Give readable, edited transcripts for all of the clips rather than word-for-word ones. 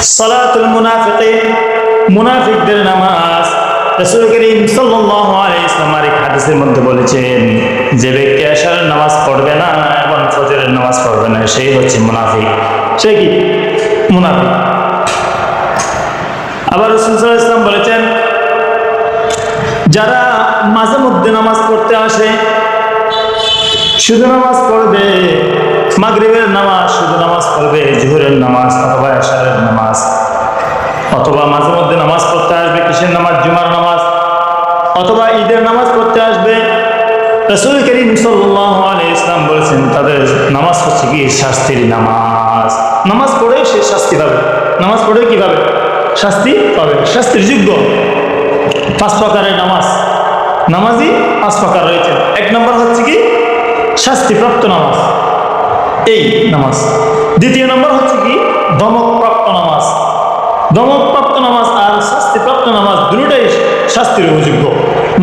সালাতুল মুনাফিকিন, মুনাফিকদের নামাজ। রাসূল করিম সাল্লাল্লাহু আলাইহি ওয়াসাল্লাম এক হাদিসের মধ্যে বলেছেন, যে ব্যক্তি এশারের নামাজ পড়বে না এবং ফজরের নামাজ পড়বে না, সেই হচ্ছে মুনাফিক। সে কি মুনাফিক? আবার রাসূল সাল্লাল্লাহু আলাইহি ওয়াসাল্লাম বলেছেন, যারা মাঝে মধ্যে নামাজ পড়তে আসে, শুধু নামাজ পড়বে, মাগরিবের নামাজ শুধু নামাজ পড়বে, জোহরের নামাজ অথবা এশারের নামাজ, অথবা মাঝে মধ্যে নামাজ পড়তে আসবে, কিসের নামাজ? জুমার নামাজ, অথবা ঈদের নামাজ পড়তে আসবে। রাসূল করিম সাল্লাল্লাহু আলাইহি ওয়াসাল্লাম বলেছেন, তাদের নামাজ হচ্ছে কি শাস্তির নামাজ। নামাজ পড়ে সে শাস্তি পাবে, নামাজ পড়ে কি পাবে? শাস্তি পাবে, শাস্তির যোগ্য। 5 প্রকারের নামাজ, নামাজই 5 প্রকার রয়েছে। 1 নম্বর হচ্ছে কি শাস্তিপ্রাপ্ত নামাজ, এই নামাজ। 2 নম্বর হচ্ছে কি দমকপ্রাপ্ত নামাজ। দমকপ্রাপ্ত নামাজ আর শাস্তিপ্রাপ্ত নামাজ দুটোটাই শাস্তির উপযোগ্য।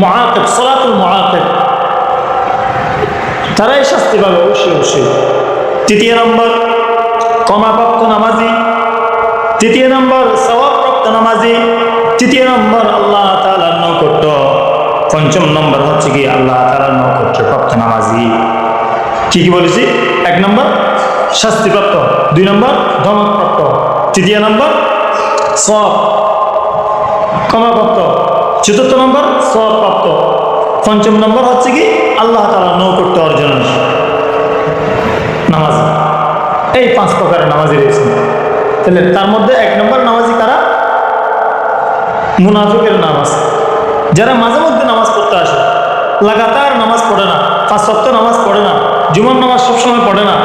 মুআকিব, সালাতুল মুআকিব, তারাই শাস্তি পাবে অবশ্যই অবশ্যই। 3 নম্বর ক্ষমাপ্রাপ্ত নামাজি। 3 নম্বর সওয়াবপ্রাপ্ত নামাজি। 3 নম্বর আল্লাহ তাআলার নৈকট্য। 5 নম্বর হচ্ছে কি আল্লাহ তাআলার নৈকট্য প্রাপ্ত নামাজি। কি কি বলেছি? 1 নম্বর শাস্তিপ্রাপ্ত, 2 নম্বর ধমকপ্রাপ্ত, 3 নম্বর সওয়াব ক্ষমাপ্রাপ্ত, 4 নম্বর সওয়াবপ্রাপ্ত, 5 নম্বর হচ্ছে কি আল্লাহ তাআলার নৈকট্য অর্জন নামাজ। এই 5 প্রকারের নামাজি রয়েছে। তাহলে তার মধ্যে 1 নম্বর নামাজি কারা? মুনাফিকের নামাজ। যারা মাঝে মধ্যে নামাজ পড়তে আসে, লাগাতার নামাজ পড়ে না, 5 ওয়াক্ত নামাজ পড়ে না, জুমার নামাজ সবসময় পড়ে না,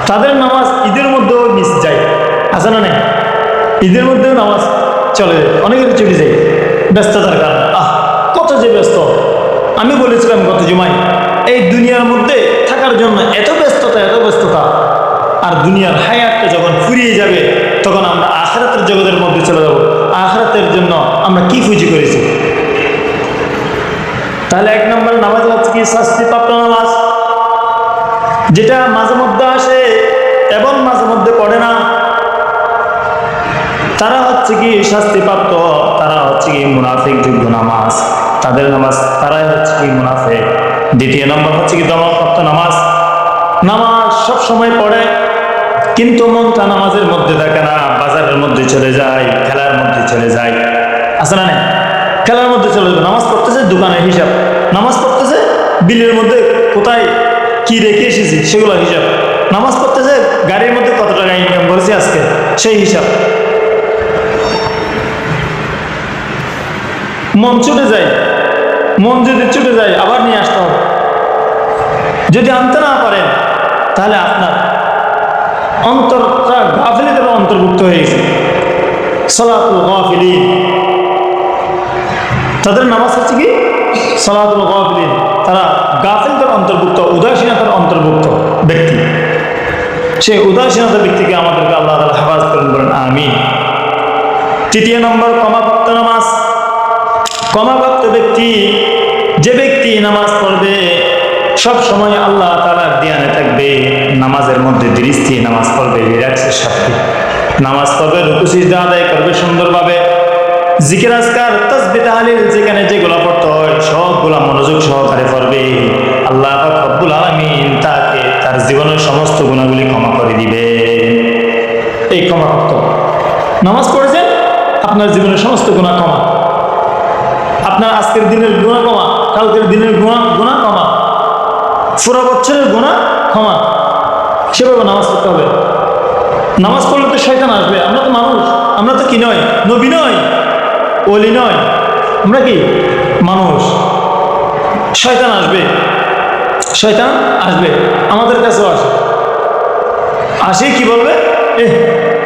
তাদের নামাজ ঈদের মধ্যেও মিস যায়, আছে না? নেই, ঈদের মধ্যেও নামাজ চলে যায়, অনেকের চলে যায় ব্যস্ততার কারণে। কত যে ব্যস্ত! আমি বলেছিলাম গত জুমায়, এই দুনিয়ার মধ্যে থাকার জন্য এত ব্যস্ততা, এত ব্যস্ততা, আর দুনিয়ার হায়াতটা যখন ফুরিয়ে যাবে তখন আমরা আখিরাতের জগতের মধ্যে চলে যাব। আখিরাতের জন্য আমরা কি পুঁজি করেছি? তাহলে 1 নম্বর নামাজ হচ্ছে কি শাস্তিপ্রাপ্ত নামাজ, যেটা মাঝে মধ্যে আসে এবং মাঝে মধ্যে পড়ে না, তারা হচ্ছে কি শাস্তিপ্রাপ্ত, তারা হচ্ছে কি মুনাফিক যোগ্য নামাজ, তাদের নামাজ, তারাই হচ্ছে কি মুনাফিক। 2 নম্বর হচ্ছে কি দমকপ্রাপ্ত নামাজ। নামাজ সব সময় পড়ে কিন্তু মনটা নামাজের মধ্যে থাকে না, বাজারের মধ্যে চলে যায়, খেলার মধ্যে চলে যায়, আছে না? নেই, খেলার মধ্যে চলে যায়। নামাজ পড়তেছে দোকানের হিসাব, নামাজ পড়তেছে বিলের মধ্যে কোথায় কি রেখে এসেছি সেগুলো হিসাব, নামাজ পড়তেছে গাড়ির মধ্যে কত টাকা ইনকাম করেছি আজকে সেই হিসাব। মন ছুটে যায়, মন যদি ছুটে যায় আবার নিয়ে আসতে হবে। যদি আনতে না পারেন তাহলে আপনার অন্তরটা গাফিলদের অন্তর্ভুক্ত হয়ে গেছে। সালাতুল গাফিলিন, তাদের নামাজ হচ্ছে কি সালাতুল গাফিলিন, তারা গাফিলদের অন্তর্ভুক্ত, উদাসীনতার অন্তর্ভুক্ত ব্যক্তি। সেই উদাসীনতার ব্যক্তিকে আমাদেরকে আল্লাহ তাআলা হেফাজত করেন, বলেন আমিন। 3 নম্বর ক্ষমাপ্রাপ্ত নামাজ। ক্ষমাপ্রাপ্ত ব্যক্তি, যে ব্যক্তি নামাজ পড়বে সব সময় আল্লাহ তাআলার ধ্যানে থাকবে, নামাজের মধ্যে দৃষ্টি, নামাজ পড়বে রিল্যাক্সের সাথে, নামাজ পড়বে রুকু সিজদা আদায় করবে সুন্দরভাবে, জিকির আজকার তাসবিহ তাহলিল যেখানে যেগুলো পড়তে হয় সবগুলা মনোযোগ সহকারে পড়বে। আল্লাহ পাক রব্বুল আলামিন তাকে তার জীবনের সমস্ত গুনাহগুলি ক্ষমা করে দিবে। এই ক্ষমাপ্রাপ্ত নামাজ পড়েছেন, আপনার জীবনের সমস্ত গুনাহ ক্ষমা, আপনার আজকের দিনের গুনাহ ক্ষমা, কালকের দিনের গুনাহ ক্ষমা, পুরো বছরের গুনাহ ক্ষমা। সেভাবে নামাজ পড়তে হবে। নামাজ পড়লে তো শয়তান আসবে, আমরা তো মানুষ, আমরা তো কি নয়, নবী নয়, ওলি নয়, আমরা কি মানুষ। শয়তান আসবে, শয়তান আসবে, আমাদের কাছেও আসে কি বলবে,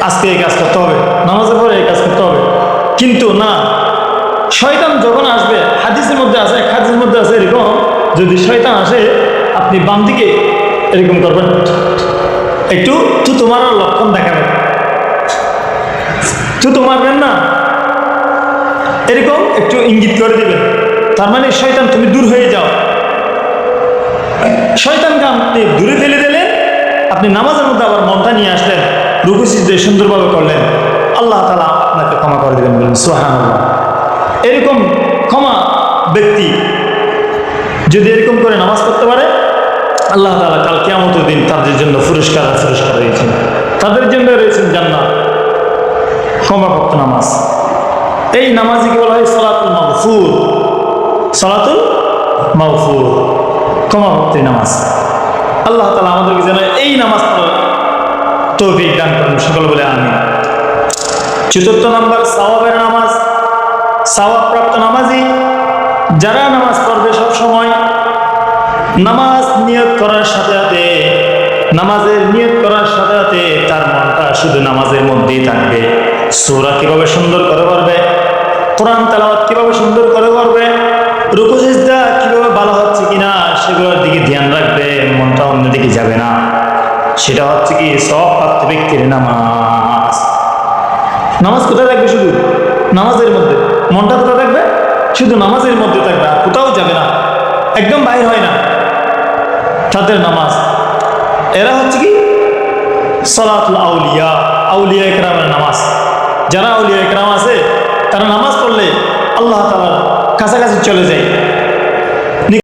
আজকে এই কাজ করতে হবে, নামাজের পরে এই কাজ করতে হবে। কিন্তু না, শয়তান যখন আসবে, হাদিসের মধ্যে আছে, এক হাদিসের মধ্যে আছে এরকম, যদি শয়তান আসে আপনি বাম দিকে এরকম করবেন, একটু থুতু মারার লক্ষণ দেখাবেন, থুতু মারবেন না, এরকম একটু ইঙ্গিত করে দিবেন, তার মানে শয়তান তুমি দূর হয়ে যাও। শয়তানকে আপনি দূরে ফেলে দিলেন, আপনি নামাজের মধ্যে আবার মনটা নিয়ে আসলেন, রুকু সিজদা সুন্দরভাবে করলেন, আল্লাহ তাআলা আপনাকে ক্ষমা করে দেবেন, বলুন সুবহানাল্লাহ। এরকম ক্ষমা ব্যক্তি যদি এরকম করে নামাজ পড়তে পারে, আল্লাহ তাআলা কাল কিয়ামতের দিন তাদের জন্য পুরস্কার রয়েছেন, তাদের জন্য রয়েছেন জান্নাত। ক্ষমাপ্রাপ্ত নামাজ, এই নামাজকে বলা হয় সালাতুল মাগফুর। সালাতুল মাগফুর, ক্ষমাপ্রাপ্তি নামাজ। আল্লাহ তাআলা আমাদেরকে যেন এই নামাজ পড়ার তৌফিক দান করেন, সকল বলে আমিন। চতুর্থ নাম্বার, সাওয়াবের নামাজ। সাওয়াবপ্রাপ্ত নামাজি যারা নামাজ পড়বে সব সময় নামাজ নিয়ত করার সাথে সাথে, নামাজের নিয়ত করার সাথে সাথে তার মনটা শুধু নামাজের মধ্যেই থাকবে। সূরা কিভাবে সুন্দর করে পড়বে, কোরআন তেলাওয়াত কিভাবে সুন্দর করে করবে, রুকু সিজদা কিভাবে ভালো হচ্ছে কিনা সেগুলোর দিকে ধ্যান রাখবে, মনটা অন্যদিকে যাবে না। সেটা হচ্ছে কি সওয়াবপ্রাপ্ত ব্যক্তির নামাজ। নামাজ কোথায় থাকবে? শুধু নামাজের মধ্যে। মনটা কোথায় থাকবে? শুধু নামাজের মধ্যে থাকবে, আর কোথাও যাবে না, একদম বাইর হয় না তাদের নামাজ। এরা হচ্ছে কি সালাতুল আউলিয়া, আউলিয়া ইকরামের নামাজ। যারা আউলিয়া ইকরাম আছে তারা নামাজ পড়লে আল্লাহ তাআলার কাছাকাছি চলে যায়।